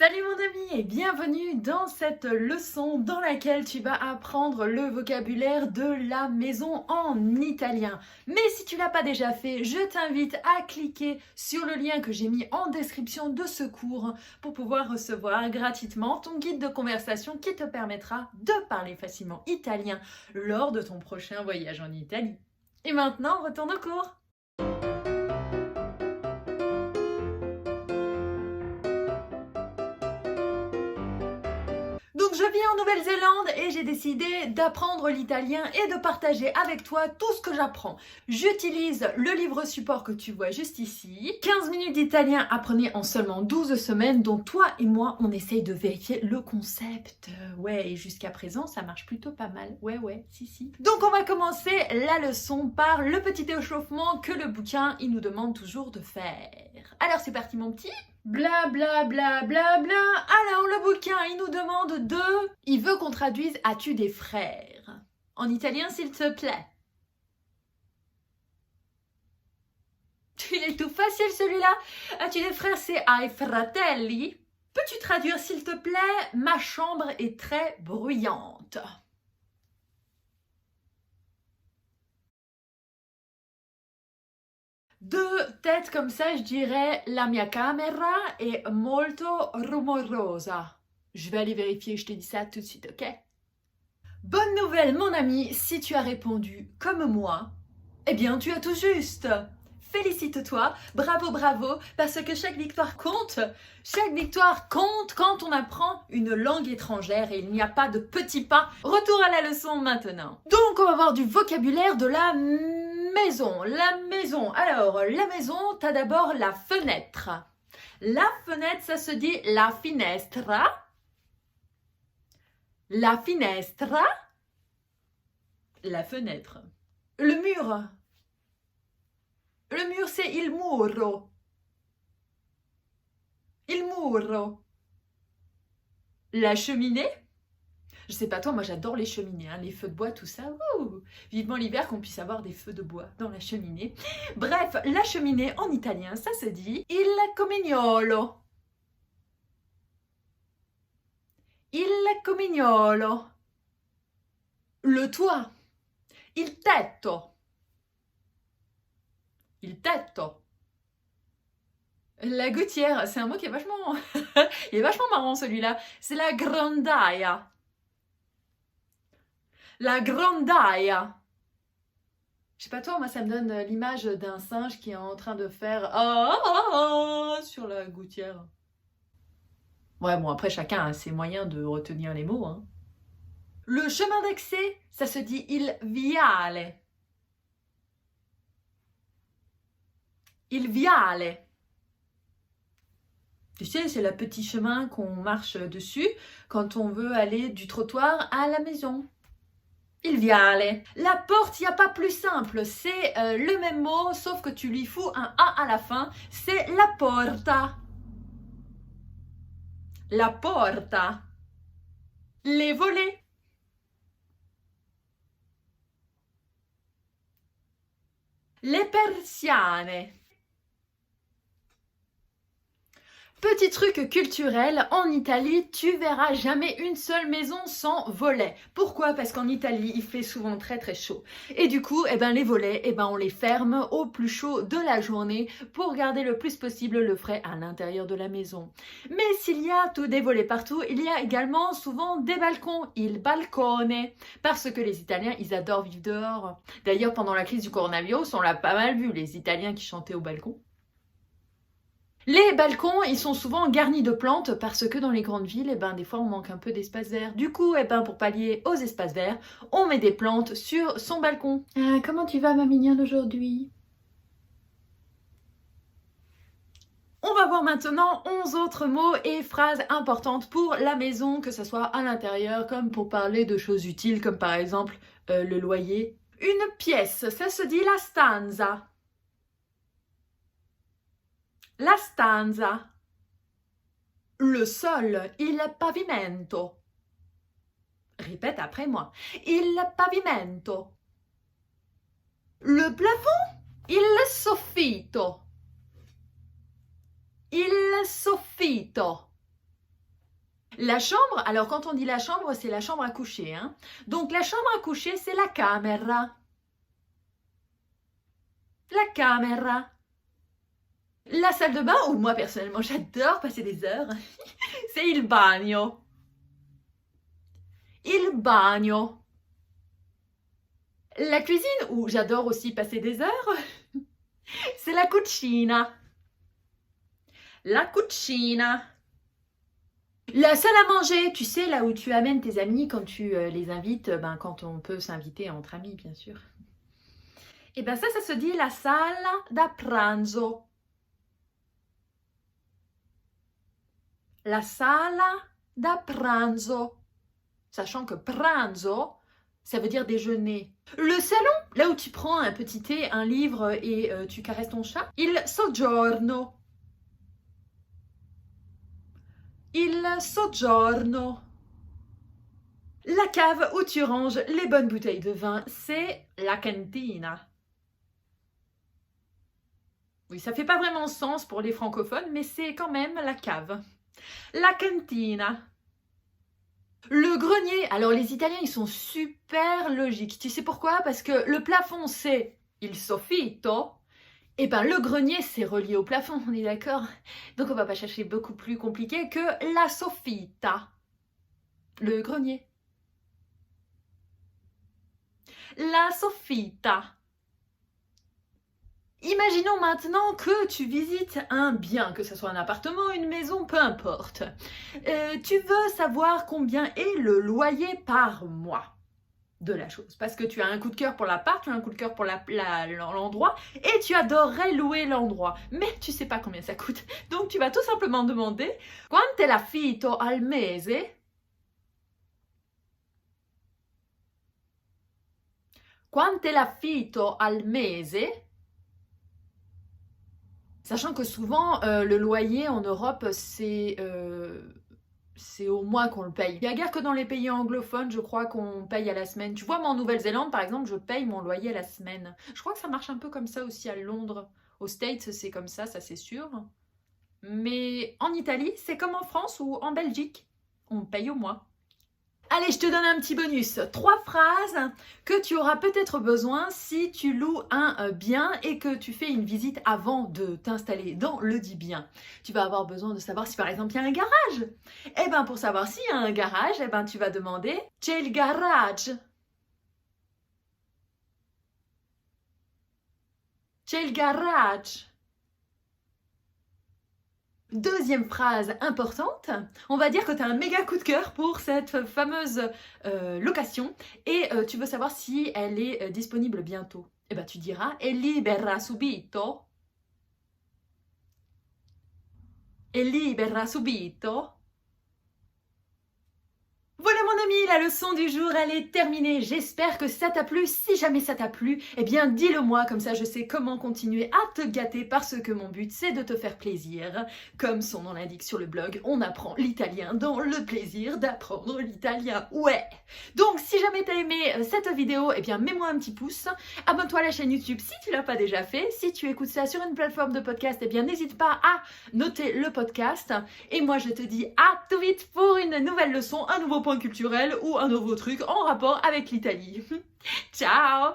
Salut mon ami et bienvenue dans cette leçon dans laquelle tu vas apprendre le vocabulaire de la maison en italien. Mais si tu l'as pas déjà fait, je t'invite à cliquer sur le lien que j'ai mis en description de ce cours pour pouvoir recevoir gratuitement ton guide de conversation qui te permettra de parler facilement italien lors de ton prochain voyage en Italie. Et maintenant, on retourne au cours. Donc je vis en Nouvelle-Zélande et j'ai décidé d'apprendre l'italien et de partager avec toi tout ce que j'apprends. J'utilise le livre support que tu vois juste ici. 15 minutes d'italien apprenez en seulement 12 semaines, dont toi et moi on essaye de vérifier le concept. Ouais, et jusqu'à présent ça marche plutôt pas mal. Ouais, si. Donc on va commencer la leçon par le petit échauffement que le bouquin il nous demande toujours de faire. Alors c'est parti mon petit. Bla bla bla bla bla. Alors le bouquin, il nous demande de... Il veut qu'on traduise « As-tu des frères ?» En italien, s'il te plaît. Il est tout facile celui-là. As-tu des frères? C'est « Hai fratelli ?» Peux-tu traduire s'il te plaît « Ma chambre est très bruyante ?» Deux têtes comme ça, je dirais la mia camera è molto rumorosa. Je vais aller vérifier, je te dis ça tout de suite, ok? Bonne nouvelle, mon ami, si tu as répondu comme moi, eh bien, tu as tout juste. Félicite-toi, bravo, parce que chaque victoire compte. Chaque victoire compte quand on apprend une langue étrangère et il n'y a pas de petits pas. Retour à la leçon maintenant. Donc, on va voir du vocabulaire de la maison. La maison. Alors, la maison, tu as d'abord la fenêtre. La fenêtre, ça se dit la finestra. La finestra. La fenêtre. Le mur. Le mur, c'est il muro. Il muro. La cheminée. Je sais pas toi, moi j'adore les cheminées, hein, les feux de bois, tout ça. Ouh, vivement l'hiver qu'on puisse avoir des feux de bois dans la cheminée. Bref, la cheminée en italien, ça se dit il comignolo. Il comignolo. Le toit. Il tetto. Il tetto. La gouttière, c'est un mot qui est vachement... il est vachement marrant celui-là. C'est la grondaia. La grondaia. Je sais pas toi, moi ça me donne l'image d'un singe qui est en train de faire sur la gouttière. Ouais, bon après chacun a ses moyens de retenir les mots. Hein. Le chemin d'accès, ça se dit il viale. Il viale. Tu sais, c'est le petit chemin qu'on marche dessus quand on veut aller du trottoir à la maison. Il viale. La porte, il n'y a pas plus simple. C'est le même mot, sauf que tu lui fous un A à la fin. C'est la porta. La porta. Les volets. Les persiane. Petit truc culturel, en Italie, tu verras jamais une seule maison sans volet. Pourquoi? Parce qu'en Italie, il fait souvent très chaud. Et du coup, les volets, on les ferme au plus chaud de la journée pour garder le plus possible le frais à l'intérieur de la maison. Mais s'il y a tous des volets partout, il y a également souvent des balcons, il balcone, parce que les Italiens, ils adorent vivre dehors. D'ailleurs, pendant la crise du coronavirus, on l'a pas mal vu, les Italiens qui chantaient au balcon. Les balcons, ils sont souvent garnis de plantes parce que dans les grandes villes, des fois, on manque un peu d'espace vert. Du coup, pour pallier aux espaces verts, on met des plantes sur son balcon. Comment tu vas, ma mignonne, aujourd'hui? On va voir maintenant 11 autres mots et phrases importantes pour la maison, que ce soit à l'intérieur, comme pour parler de choses utiles, comme par exemple le loyer. Une pièce, ça se dit la stanza. La stanza. Le sol, il pavimento. Répète après moi. Il pavimento. Le plafond, il soffitto. Il soffitto. La chambre, alors quand on dit la chambre, c'est la chambre à coucher. Hein. Donc la chambre à coucher, c'est la camera. La camera. La salle de bain, où moi personnellement j'adore passer des heures, c'est il bagno. Il bagno. La cuisine, où j'adore aussi passer des heures, c'est la cucina. La cucina. La salle à manger, tu sais, là où tu amènes tes amis quand tu les invites, quand on peut s'inviter entre amis, bien sûr. Et bien ça se dit la sala da pranzo. La sala da pranzo. Sachant que pranzo, ça veut dire déjeuner. Le salon, là où tu prends un petit thé, un livre et tu caresses ton chat. Il soggiorno. Il soggiorno. La cave où tu ranges les bonnes bouteilles de vin, c'est la cantina. Oui, ça fait pas vraiment sens pour les francophones, mais c'est quand même la cave. La cantina. Le grenier, alors les Italiens, ils sont super logiques. Tu sais pourquoi? Parce que le plafond, c'est il soffitto. Et ben le grenier, c'est relié au plafond, on est d'accord? Donc on va pas chercher beaucoup plus compliqué que la soffita. Le grenier. La soffita. Imaginons maintenant que tu visites un bien, que ce soit un appartement, une maison, peu importe. Tu veux savoir combien est le loyer par mois de la chose. Parce que tu as un coup de cœur pour l'appart, tu as un coup de cœur pour l'endroit et tu adorerais louer l'endroit. Mais tu sais pas combien ça coûte. Donc tu vas tout simplement demander « Quanto è l'affitto al mese ?» Quanto è l'affitto al mese? Sachant que souvent, le loyer en Europe, c'est au mois qu'on le paye. Il n'y a guère que dans les pays anglophones, je crois qu'on paye à la semaine. Tu vois, moi en Nouvelle-Zélande, par exemple, je paye mon loyer à la semaine. Je crois que ça marche un peu comme ça aussi à Londres. Aux States, c'est comme ça c'est sûr. Mais en Italie, c'est comme en France ou en Belgique. On paye au mois. Allez, je te donne un petit bonus. 3 phrases que tu auras peut-être besoin si tu loues un bien et que tu fais une visite avant de t'installer dans le dit bien. Tu vas avoir besoin de savoir si par exemple il y a un garage. Eh bien, pour savoir s'il y a un garage, eh ben, tu vas demander « C'è il garage ?» C'è il garage. Deuxième phrase importante, on va dire que tu as un méga coup de cœur pour cette fameuse location et tu veux savoir si elle est disponible bientôt. Et ben tu diras « È libera subito ?» È libera subito? Voilà mon ami, la leçon du jour, elle est terminée. J'espère que ça t'a plu. Si jamais ça t'a plu, eh bien dis-le moi, comme ça je sais comment continuer à te gâter parce que mon but c'est de te faire plaisir. Comme son nom l'indique sur le blog, on apprend l'italien dans le plaisir d'apprendre l'italien. Ouais! Donc si jamais t'as aimé cette vidéo, eh bien mets-moi un petit pouce. Abonne-toi à la chaîne YouTube si tu l'as pas déjà fait. Si tu écoutes ça sur une plateforme de podcast, eh bien n'hésite pas à noter le podcast. Et moi je te dis à tout vite pour une nouvelle leçon, un nouveau point culturel ou un nouveau truc en rapport avec l'Italie. Ciao!